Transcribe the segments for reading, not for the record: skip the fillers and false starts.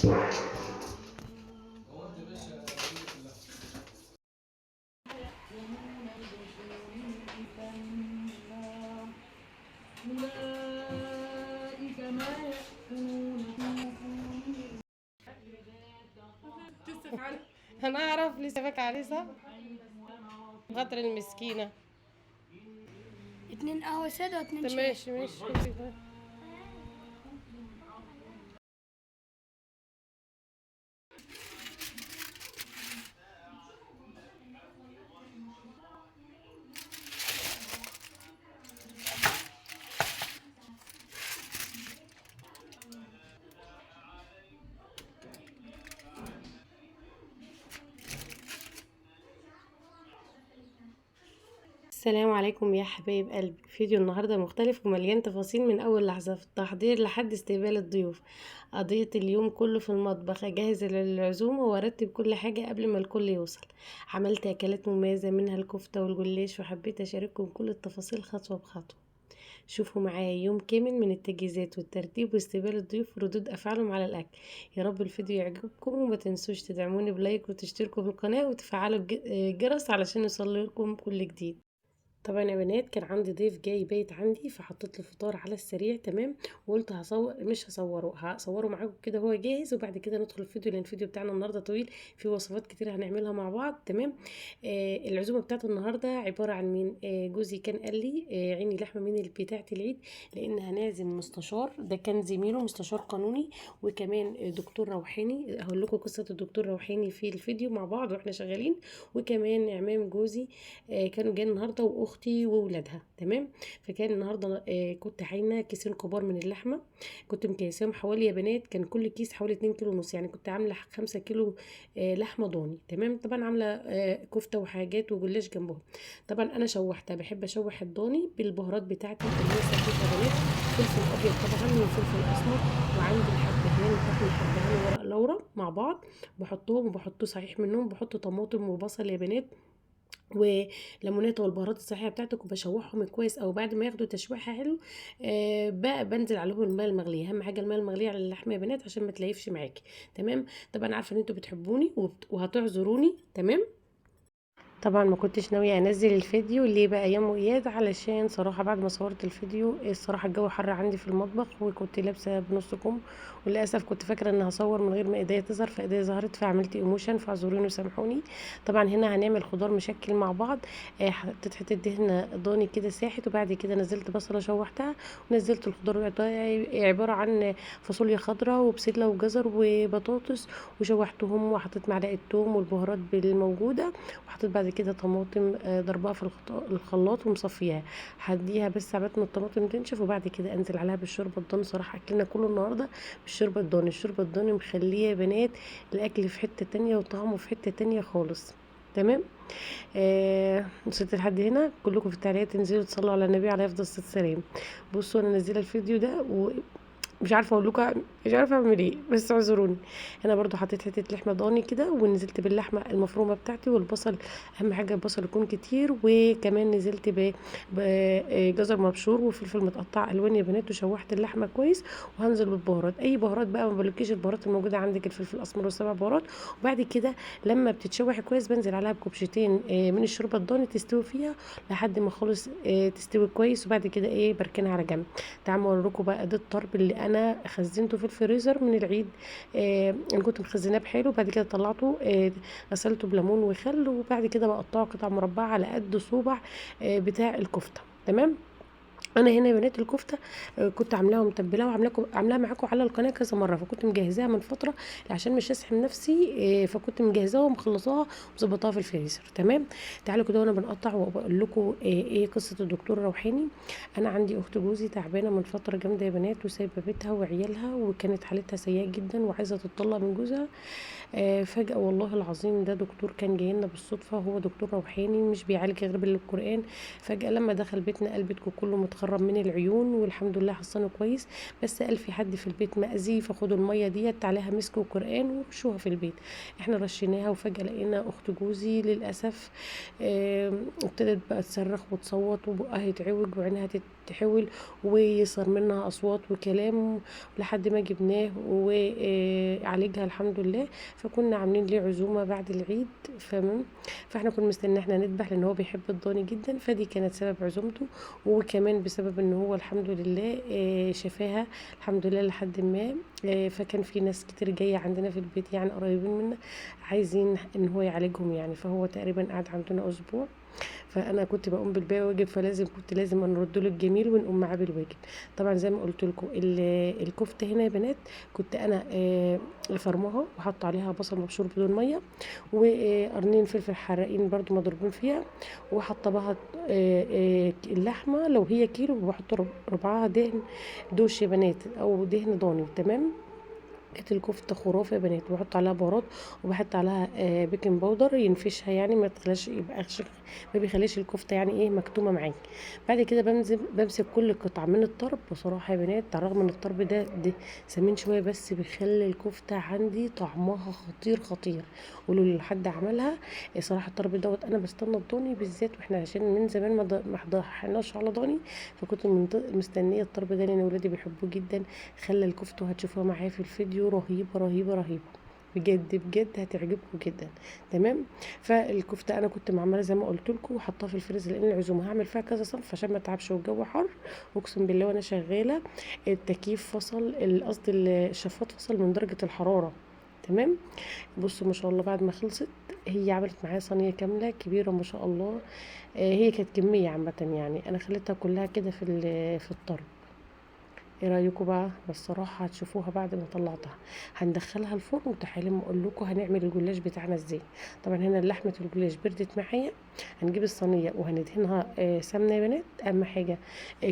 انا اعرف لسه فاك عليه صح. خاطر المسكينه. 2 قهوة سادة و2 طب شاي. ماشي ماشي ماشي. السلام عليكم يا حبايب قلبي. فيديو النهارده مختلف ومليان تفاصيل من اول لحظه في التحضير لحد استقبال الضيوف. قضيت اليوم كله في المطبخ اجهز للعزومه وارتب كل حاجه قبل ما الكل يوصل. عملت اكلات مميزه منها الكفته والجلاش وحبيت اشارككم كل التفاصيل خطوه بخطوه. شوفوا معايا يوم كامل من التجهيزات والترتيب واستقبال الضيوف وردود افعالهم على الاكل. يا رب الفيديو يعجبكم وما تنسوش تدعموني بلايك وتشتركوا في القناه وتفعلوا الجرس علشان يوصلكم كل جديد. طبعا يا بنات كان عندي ضيف جاي بايت عندي فحطيت له فطار على السريع تمام. وقلت مش هصوره معاكم كده هو جاهز وبعد كده ندخل الفيديو لان الفيديو بتاعنا النهارده طويل. في وصفات كتير هنعملها مع بعض تمام. العزومه بتاعت النهارده عباره عن مين؟ جوزي كان قال لي عيني لحمه من اللي بتاعت العيد لان هنعزم مستشار، ده كان زميله مستشار قانوني وكمان دكتور روحاني. هقول لكم قصه الدكتور روحاني في الفيديو مع بعض واحنا شغالين. وكمان عمام جوزي كانوا جايين النهارده واختي وولادها تمام. فكان النهارده كنت عاينه كيسين كبار من اللحمه. كنت مكيساهم حوالي يا بنات كان كل كيس حوالي 2 كيلو ونص، يعني كنت عامله 5 كيلو لحمه ضاني تمام. طبعا عامله كفته وحاجات وجلاش جنبهم. طبعا انا شوحتها، بحب اشوح الضاني بالبهارات بتاعتي اللي هي سبوبه بنات، فلفل ابيض طبعا وفلفل اسمر وعندي الحبهان وطحن الحبهان وورق لورا مع بعض بحطهم، وبحط صحيح منهم بحط طماطم وبصل يا بنات وليمونات والبهارات الصحيه بتاعتك وبشوحهم كويس او بعد ما ياخدوا تشويحه حلو. بقى بنزل عليهم الماء المغلي، اهم حاجه الماء المغلي على اللحمه يا بنات عشان ما تليفش معاكي تمام. طبعا عارفه ان انتوا بتحبوني وهتعذروني تمام. طبعا ما كنتش ناوية انزل الفيديو ليه بقى يا اياد، علشان صراحة بعد ما صورت الفيديو الصراحة الجو حر عندي في المطبخ وكنت لابسة بنص كم، وللاسف كنت فاكرة ان هصور من غير ما ايديا تظهر فايديا ظهرت فعملت ايموشن فاعذروني وسامحوني. طبعا هنا هنعمل خضار مشكل مع بعض. حطيت حتة دهنة ضاني كده ساحت وبعد كده نزلت بصلة شوحتها ونزلت الخضار عبارة عن فاصوليا خضراء وبسلة وجزر وبطاطس وشوحتهم وحطيت معلقة توم والبهارات الموجودة وحطيت بعد كده طماطم ضربها في الخلاط ومصفياها. هديها بس عبال ما الطماطم تنشف وبعد كده انزل عليها بالشوربه الضاني. صراحه اكلنا كله النهارده بالشوربه الضاني. الشوربه الضاني مخليه يا بنات الاكل في حته تانية وطعمه في حته تانية خالص تمام. وصلت لحد هنا كلكم في التعليقات تنزلوا تصلوا على النبي عليه افضل الصلاه والسلام. بصوا انا منزله الفيديو ده مش عارفه اقول لكم، مش عارفه اعمل ايه بس اعذروني. هنا برضو حطيت حته لحمه ضاني كده ونزلت باللحمه المفرومه بتاعتي والبصل، اهم حاجه البصل يكون كتير، وكمان نزلت بجزر مبشور وفلفل متقطع الوان يا بنات وشوحت اللحمه كويس. وهنزل بالبهارات اي بهارات بقى، ما بقولكيش البهارات الموجوده عندك الفلفل الاسمر والسبع بهارات. وبعد كده لما بتتشوح كويس بنزل عليها بكوبشتين من الشوربه الضاني تستوي فيها لحد ما خالص تستوي كويس وبعد كده بركنها على جنب. تعالوا اوريكم بقى ده الطرب اللي انا خزنته في الفريزر من العيد. انا كنت مخزناه بحاله وبعد كده طلعته غسلته بليمون وخل وبعد كده بقطعه قطع مربعه على قد صوبع بتاع الكفته تمام. انا هنا يا بنات الكفته كنت عاملاها ومتبلاها عاملاها معاكم على القناه كذا مره فكنت مجهزاها من فتره عشان مش اسحم نفسي. فكنت مجهزاها ومخلصاها ومظبطاها في الفريزر تمام. تعالوا كده وانا بنقطع وبقول لكم ايه قصه الدكتور روحاني. انا عندي اخت جوزي تعبانه من فتره جامده يا بنات وسايبه بيتها وعيالها وكانت حالتها سيئه جدا وعايزه تتطلق من جوزها. فجأة والله العظيم ده دكتور كان جاي لنا بالصدفة، هو دكتور روحاني مش بيعالج غير بالقرآن. فجأة لما دخل بيتنا قال بيتكم كله متخرب من العيون والحمد لله حصنه كويس، بس قال في حد في البيت مأذي فخدوا المية ديت عليها مسك وقرآن ورشوها في البيت. احنا رشيناها وفجأة لقينا أخت جوزي للأسف ابتدت بقى تصرخ وتصوت وبقها يتعوج وعينها تحاول ويصدر منها اصوات وكلام لحد ما جبناه وعالجها الحمد لله. فكنا عاملين ليه عزومه بعد العيد. فاحنا كنا مستنيين احنا نذبح لان هو بيحب الضاني جدا، فدي كانت سبب عزومته. وكمان بسبب ان هو الحمد لله شفاها الحمد لله لحد ما. فكان في ناس كتير جايه عندنا في البيت يعني قريبين منا عايزين ان هو يعالجهم يعني. فهو تقريبا قعد عندنا اسبوع. فانا كنت بقوم بالباقي واجب، كنت لازم نرد له الجميل ونقوم معاه بالواجب. طبعا زي ما قلت لكم الكفته هنا يا بنات كنت انا فرماها وحط عليها بصل مبشور بدون ميه، وقرنين فلفل حراقين برضو مضروبين فيها، وحاطه بها اللحمه لو هي كيلو بحط ربعها دهن دوش يا بنات او دهن ضاني. تمام. كانت الكفته خرافه يا بنات. بحط عليها بهارات وبحط عليها بيكنج باودر ينفشها يعني ما تخلاش ما بيخليش الكفته يعني ايه مكتومه معاكي. بعد كده بمسك كل قطعه من الطرب. بصراحه يا بنات على الرغم ان الطرب ده سمين شويه بس بيخلي الكفته عندي طعمها خطير خطير. قولوا لي حد عملها. صراحه الطرب دوت انا بستنى الضاني بالذات، واحنا عشان من زمان ما ضحناش على ضاني، فكنت مستنيه الطرب ده لان ولادي بيحبوه جدا. خلى الكفته هتشوفوها معايا في الفيديو رهيبه رهيبه رهيبه بجد بجد هتعجبكم جدا. تمام. فالكفته انا كنت معمله زي ما قلت لكم وحطها في الفريزر لان العزومه هعمل فيها كذا صنف عشان ما اتعبش والجو حر. اقسم بالله وانا شغاله التكييف فصل، قصدي الشفاط فصل من درجه الحراره. تمام. بصوا ما شاء الله بعد ما خلصت هي عملت معايا صينيه كامله كبيره ما شاء الله. هي كانت كميه عامه يعني انا خليتها كلها كده في الطرب. ايه رايكم بقى؟ بصراحه هتشوفوها بعد ما طلعتها. هندخلها الفرن وتعالوا اقول لكم هنعمل الجلاش بتاعنا ازاي. طبعا هنا لحمه الجلاش بردت معايا. هنجيب الصينيه وهندهنها سمنه يا بنات. اهم حاجه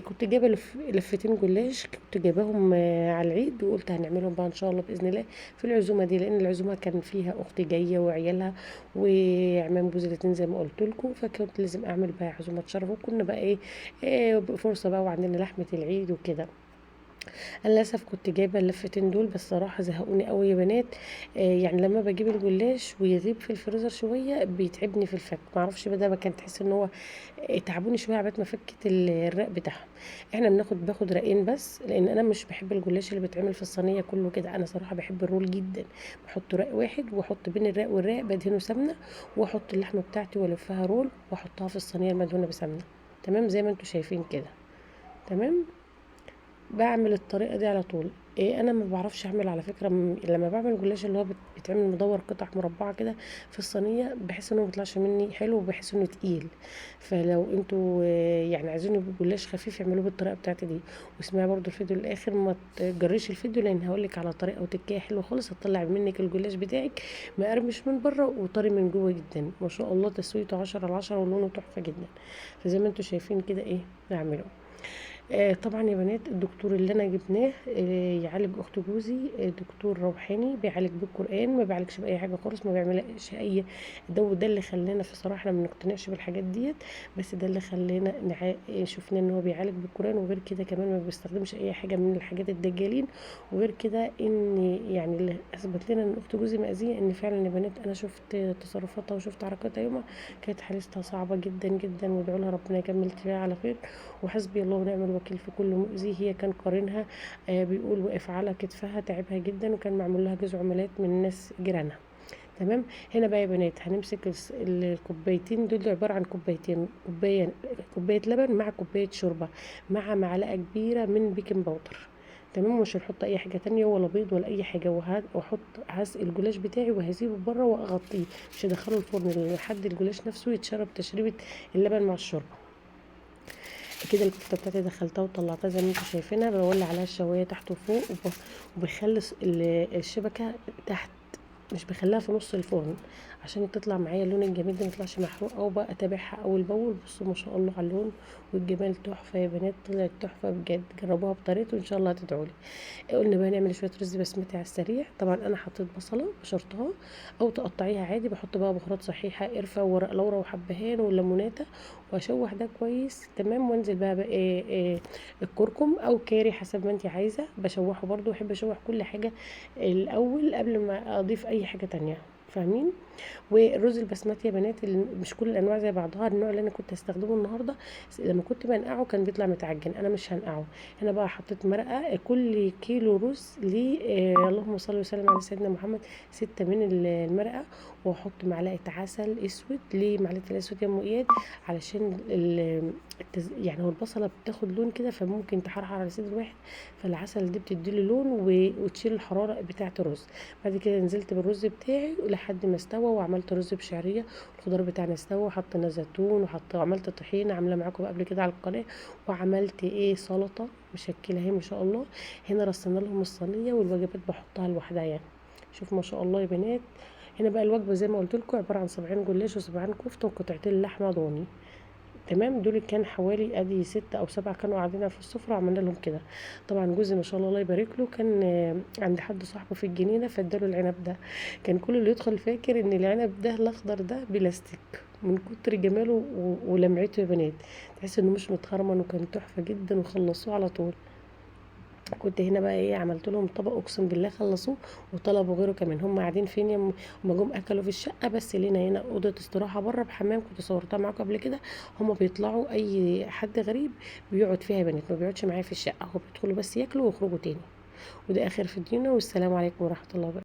كنت جايبه لفتين جلاش كنت جايباهم على العيد، وقلت هنعملهم بقى ان شاء الله باذن الله في العزومه دي، لان العزومه كان فيها اختي جايه وعيالها وعمام جوز الاتنين زي ما قلت لكم، فكنت لازم اعمل بقى عزومه شرف. وكنا بقى فرصه بقى وعندنا لحمه العيد وكده. انا للاسف كنت جايبه اللفتين دول بس صراحه زهقوني قوي يا بنات. يعني لما بجيب الجلاش ويغيب في الفريزر شويه بيتعبني في الفك، ما اعرفش بقى ده كان تحس ان هو تعبوني شويه عبال ما فكت الرق بتاعهم. احنا باخد رقين بس لان انا مش بحب الجلاش اللي بيتعمل في الصينيه كله كده. انا صراحه بحب الرول جدا. بحط رق واحد واحط بين الرق والرق بدهنه سمنه، واحط اللحمه بتاعتي والفها رول واحطها في الصينيه المدهونه بسمنه. تمام زي ما انتم شايفين كده. تمام. بعمل الطريقه دي على طول. انا ما بعرفش اعمل على فكره لما بعمل جلاش اللي هو بيتعمل مدور قطع مربعه كده في الصينيه بحس انه ما بيطلعش مني حلو وبحس انه تقيل. فلو انتوا يعني عايزين يبقى جلاش خفيف اعملوه بالطريقه بتاعتي دي. واسمعي برضو الفيديو للاخر ما تجريش الفيديو لان هقولك على طريقه وتكيه حلوه خالص هتطلع منك الجلاش بتاعك مقرمش من بره وطري من جوه جدا ما شاء الله. تسويته 10/10 ولونه تحفه جدا. فزي ما انتوا شايفين كده نعمله. طبعا يا بنات الدكتور اللي انا جبناه يعالج اخت جوزي دكتور روحاني بيعالج بالقران، ما بيعالجش باي حاجه خالص، ما بيعملش اي ده اللي خلانا في صراحه احنا ما بنقتنعش بالحاجات ديت. بس ده اللي خلانا شفنا ان هو بيعالج بالقران، وغير كده كمان ما بيستخدمش اي حاجه من الحاجات الدجالين. وغير كده ان يعني اللي اثبت لنا ان اخت جوزي مأذيه ان فعلا يا بنات انا شفت تصرفاتها وشفت حركاتها يومها كانت حالتها صعبه جدا جدا، وادعوا لها ربنا يكمل فيها على خير. وحسبي الله ونعم الوكيل في كل مؤذي. هي كان قارنها بيقول وقف على كتفها تعبها جدا، وكان معمول لها جزء عمليات من الناس جيرانها. تمام. هنا بقى يا بنات هنمسك الكوبايتين دول عباره عن كوبايتين، كوبايه لبن مع كوبايه شوربه مع معلقه كبيره من بيكنج باودر. تمام. مش هنحط اي حاجه تانية ولا بيض ولا اي حاجه. واحط هسقي الجلاش بتاعي وهسيبه بره واغطيه، مش هدخله الفرن لحد الجلاش نفسه يتشرب تشريبه اللبن مع الشوربه. كده الكفته بتاعتي دخلتها وطلعتها زي ما انتم شايفينها. بولع عليها الشوايه تحت وفوق وبخلص الشبكه تحت، مش بخليها في نص الفرن عشان تطلع معايا اللون الجميل ده، ميطلعش محروق. او بقى اتابعها اول باول. بصوا ما شاء الله على اللون والجمال تحفه يا بنات، طلعت تحفه بجد. جربوها بطريقتي وان شاء الله هتدعوا لي. قلنا بقى نعمل شويه رز بسمتي على السريع. طبعا انا حطيت بصله بشرطها او تقطعيها عادي. بحط بقى بهارات صحيحه قرفه وورق لورا وحبهان وليموناته واشوح ده كويس. تمام. وانزل بقى الكركم او كاري حسب ما انت عايزه. بشوحه برده، بحب اشوح كل حاجه الاول قبل ما اضيف اي حاجه تانية. فاهمين؟ والرز البسمتي يا بنات مش كل الانواع زي بعضها. النوع اللي انا كنت هستخدمه النهارده لما كنت بنقعه كان بيطلع متعجن، انا مش هنقعه. هنا بقى حطيت مرقه، كل كيلو رز ليه اللهم صل وسلم على سيدنا محمد 6 من المرقه. واحط معلقه عسل اسود. ليه معلقه الاسود يا ام اياد؟ علشان يعني هو البصله بتاخد لون كده فممكن تحرحر على سيد الواحد، فالعسل دي بتديله لون وتشيل الحراره بتاعه الرز. بعد كده نزلت بالرز بتاعي لحد ما استوى، وعملت رز بشعريه. الخضار بتاعنا استوى، حطينا زيتون عملت طحينه عامله معاكم قبل كده على القناه. وعملت سلطه مشكله اهي ما شاء الله. هنا رصينا لهم الصينيه والوجبات بحطها لوحدها يعني. شوف ما شاء الله يا بنات. هنا بقى الوجبه زي ما قلت لكم عباره عن صباعين جلاش وصباعين كفته وقطعتين لحمه ضاني. تمام. دول كان حوالي ادي 6 او 7 كانوا قاعدين في السفرة عملنا لهم كده. طبعا جوزي ما شاء الله الله يبارك له كان عند حد صاحبه في الجنينة فاداله العنب ده. كان كل اللي يدخل فاكر ان العنب ده الاخضر ده بلاستيك من كتر جماله ولمعته يا بنات. تحس انه مش متخرمن، وكان تحفة جدا وخلصوه على طول. كنت هنا بقى عملت لهم طبق اقسم بالله خلصوه وطلبوا غيره كمان. هم قاعدين فين هم جم اكلوا في الشقه، بس لينا هنا اوضه استراحه بره بحمام كنت صورتها معاكم قبل كده. هم بيطلعوا اي حد غريب بيقعد فيها يا بنات، ما بيقعدش معايا في الشقه، هو بيدخلوا بس ياكلوا ويخرجوا تاني. وده اخر فيديونا، والسلام عليكم ورحمه الله وبركاته.